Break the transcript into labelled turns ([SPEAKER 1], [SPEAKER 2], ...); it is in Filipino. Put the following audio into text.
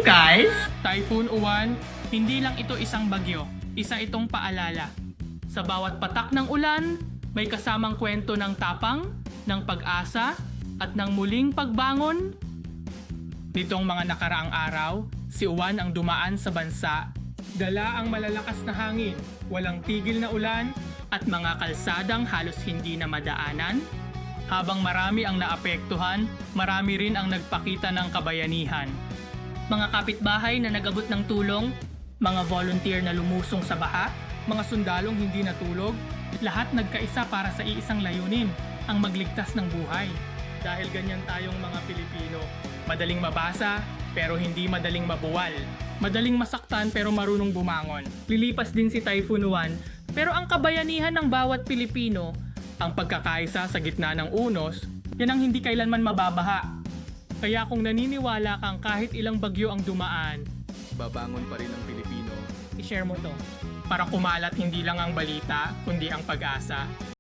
[SPEAKER 1] guys!
[SPEAKER 2] Typhoon Uwan, hindi lang ito isang bagyo, isa itong paalala. Sa bawat patak ng ulan, may kasamang kwento ng tapang, ng pag-asa, at ng muling pagbangon. Nitong mga nakaraang araw, si Uwan ang dumaan sa bansa. Dala ang malalakas na hangin, walang tigil na ulan, at mga kalsadang halos hindi na madaanan. Habang marami ang naapektuhan, marami rin ang nagpakita ng kabayanihan. Mga kapitbahay na nag-abot ng tulong, mga volunteer na lumusong sa baha, mga sundalong hindi natulog, lahat nagkaisa para sa iisang layunin, ang magligtas ng buhay. Dahil ganyan tayong mga Pilipino, madaling mabasa pero hindi madaling mabuwal. Madaling masaktan pero marunong bumangon. Lilipas din si Typhoon Uwan, pero ang kabayanihan ng bawat Pilipino, ang pagkakaisa sa gitna ng unos, yan ang hindi kailanman mababaha. Kaya kung naniniwala kang kahit ilang bagyo ang dumaan,
[SPEAKER 3] Babangon pa rin ang Pilipino.
[SPEAKER 2] i-share mo to para kumalat hindi lang ang balita, kundi ang pag-asa.